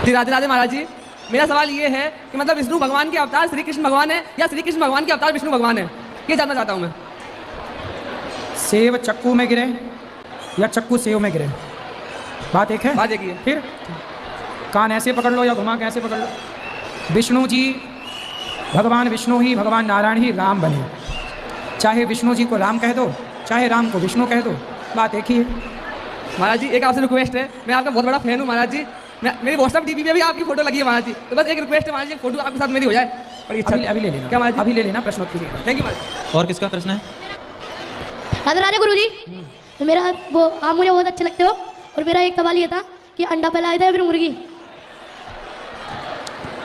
जी राधे राधे महाराज जी। मेरा सवाल ये है कि मतलब विष्णु भगवान के अवतार श्री कृष्ण भगवान है या श्री कृष्ण भगवान के अवतार विष्णु भगवान है, ये जानना चाहता हूँ मैं। सेव चक्कू में गिरे या चक्कू सेव में गिरे, बात एक है। बात एक ही है। फिर कान ऐसे पकड़ लो या घुमा के ऐसे पकड़ लो। विष्णु जी, भगवान विष्णु ही, भगवान नारायण ही राम बने। चाहे विष्णु जी को राम कह दो, चाहे राम को विष्णु कह दो, बात एक ही है। महाराज जी एक आपसे रिक्वेस्ट है, मैं आपका बहुत बड़ा फैन हूँ महाराज जी। मेरी व्हाट्सएप डीपी पे भी आपकी फोटो लगी है महाराज जी, तो बस एक रिक्वेस्ट है महाराज जी, फोटो आपके साथ मेरी हो जाए। बड़ी इच्छा अभी ले लेना। क्या महाराज जी? अभी ले लेना, प्रश्नोत्तरी। थैंक यू महाराज। और किसका प्रश्न है? राधे राधे गुरुजी। तो मेरा वो आप मुझे बहुत अच्छे लगते हो, और मेरा एक सवाल ये था कि अंडा पहले आया था या फिर मुर्गी?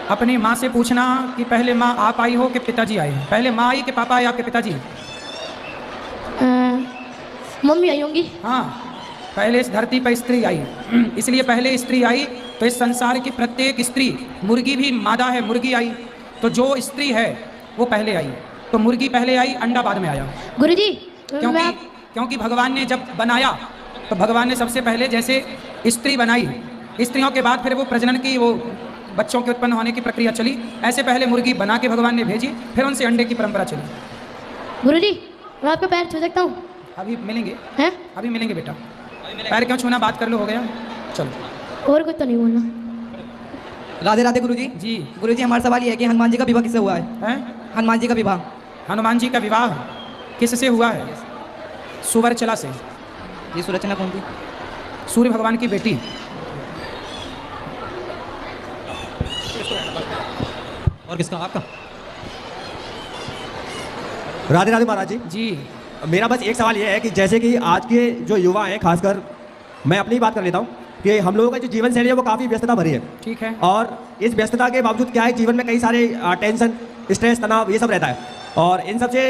अपनी माँ से पूछना कि पहले माँ आप आई हो कि पिताजी आए। पहले माँ आई कि पापा आए आपके पिताजी? मम्मी आई होंगी। हाँ, पहले इस धरती पर स्त्री आई, इसलिए पहले स्त्री आई। तो इस संसार की प्रत्येक स्त्री, मुर्गी भी मादा है, मुर्गी आई, तो जो स्त्री है वो पहले आई। तो मुर्गी पहले आई, अंडा बाद में आया। गुरुजी क्योंकि भगवान ने जब बनाया तो भगवान ने सबसे पहले जैसे स्त्री बनाई, स्त्रियों के बाद फिर वो प्रजनन की, वो बच्चों के उत्पन्न होने की प्रक्रिया चली। ऐसे पहले मुर्गी बना के भगवान ने भेजी, फिर उनसे अंडे की परंपरा चली। गुरुजी मैं आपका पैर छू सकता हूँ? अभी मिलेंगे हैं? अभी मिलेंगे बेटा। पैर क्यों छूना, बात कर लो, हो गया। चलो और कुछ तो नहीं बोलना। राधे राधे गुरुजी। जी गुरुजी हमारा सवाल ये है कि हनुमान जी का विवाह किससे हुआ है? हैं? हनुमान जी का विवाह। हनुमान जी का विवाह किससे हुआ है? सुवर्चला से। ये सुरचना कौन थी? सूर्य भगवान की बेटी। और किसका? आपका? राधे राधे महाराज जी। जी मेरा बस एक सवाल ये है कि जैसे कि आज के जो युवा हैं, खासकर मैं अपनी ही बात कर लेता हूँ कि हम लोगों का जो जीवन शैली है वो काफ़ी व्यस्तता भरी है। ठीक है। और इस व्यस्तता के बावजूद क्या है, जीवन में कई सारे टेंशन, स्ट्रेस, तनाव, ये सब रहता है। और इन सब से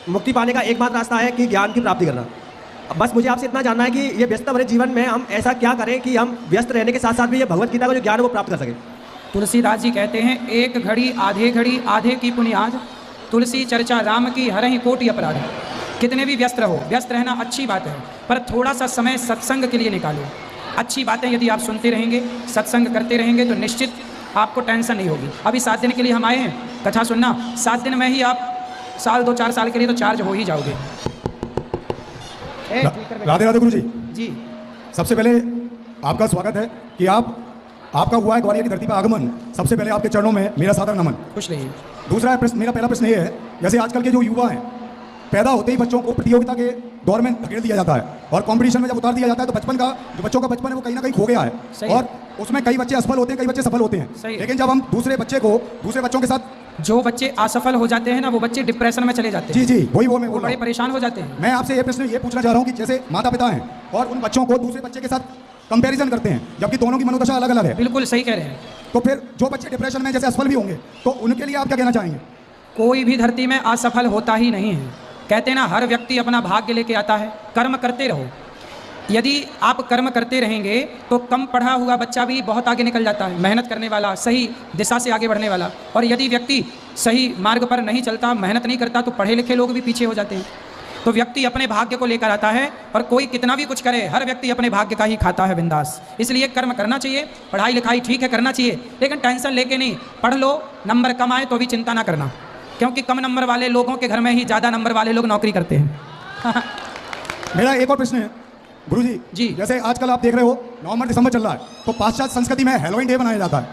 मुक्ति पाने का एकमात्र रास्ता है कि ज्ञान की प्राप्ति करना। बस मुझे आपसे इतना जानना है कि ये व्यस्तता भरे जीवन में हम ऐसा क्या करें कि हम व्यस्त रहने के साथ साथ भी ये भगवत गीता का जो ज्ञान है वो प्राप्त कर सकें। तुलसीदास जी कहते हैं, एक घड़ी आधे की पुनियाद, तुलसी चर्चा राम की हरहि कोटि अपराध। कितने भी व्यस्त रहो, व्यस्त रहना अच्छी बात है, पर थोड़ा सा समय सत्संग के लिए निकालो। अच्छी बातें यदि आप सुनते रहेंगे, सत्संग करते रहेंगे, तो निश्चित आपको टेंशन नहीं होगी। अभी 7 दिन के लिए हम आए हैं कथा सुनना, 7 दिन में ही आप साल 2-4 साल के लिए तो चार्ज हो ही जाओगे। राधे राधे गुरु जी। जी सबसे पहले आपका स्वागत है कि आपका हुआ है ग्वालियर की धरती पर आगमन। सबसे पहले आपके चरणों में मेरा सादर नमन। खुश रहिए। दूसरा प्रश्न, मेरा पहला प्रश्न ये है, जैसे आजकल के जो युवा हैं, पैदा होते ही बच्चों को प्रतियोगिता के दौर में धकेल दिया जाता है और कंपटीशन में जब उतार दिया जाता है तो बचपन का जो बच्चों का बचपन है वो कहीं ना कहीं खो गया है। और उसमें कई बच्चे असफल होते हैं, कई बच्चे सफल होते हैं। लेकिन जब हम दूसरे बच्चों के साथ, जो बच्चे असफल हो जाते हैं ना, वो बच्चे डिप्रेशन में चले जाते हैं। जी वही वो मैं बोल रहा बड़े हूं। परेशान हो जाते हैं। मैं आपसे ये प्रश्न ये पूछना चाह रहा हूँ कि जैसे माता पिता हैं और उन बच्चों को दूसरे बच्चे के साथ कंपैरिजन करते हैं, जबकि दोनों की मनोदशा अलग अलग है। बिल्कुल सही कह रहे हैं। तो फिर जो बच्चे डिप्रेशन में जैसे असफल भी होंगे, तो उनके लिए आप क्या कहना चाहेंगे? कोई भी धरती में असफल होता ही नहीं है। कहते हैं ना, हर व्यक्ति अपना भाग्य लेके आता है। कर्म करते रहो। यदि आप कर्म करते रहेंगे तो कम पढ़ा हुआ बच्चा भी बहुत आगे निकल जाता है, मेहनत करने वाला, सही दिशा से आगे बढ़ने वाला। और यदि व्यक्ति सही मार्ग पर नहीं चलता, मेहनत नहीं करता, तो पढ़े लिखे लोग भी पीछे हो जाते हैं। तो व्यक्ति अपने भाग्य को लेकर आता है, और कोई कितना भी कुछ करे, हर व्यक्ति अपने भाग्य का ही खाता है बिंदास। इसलिए कर्म करना चाहिए, पढ़ाई लिखाई ठीक है करना चाहिए, लेकिन टेंशन लेके नहीं। पढ़ लो, नंबर कम आए तो भी चिंता ना करना, क्योंकि कम नंबर वाले लोगों के घर में ही ज़्यादा नंबर वाले लोग नौकरी करते हैं। मेरा एक और प्रश्न है गुरुजी। जी। जैसे आजकल आप देख रहे हो, नवंबर दिसंबर चल रहा है, तो पाश्चात्य संस्कृति में हैलोवीन डे मनाया जाता है।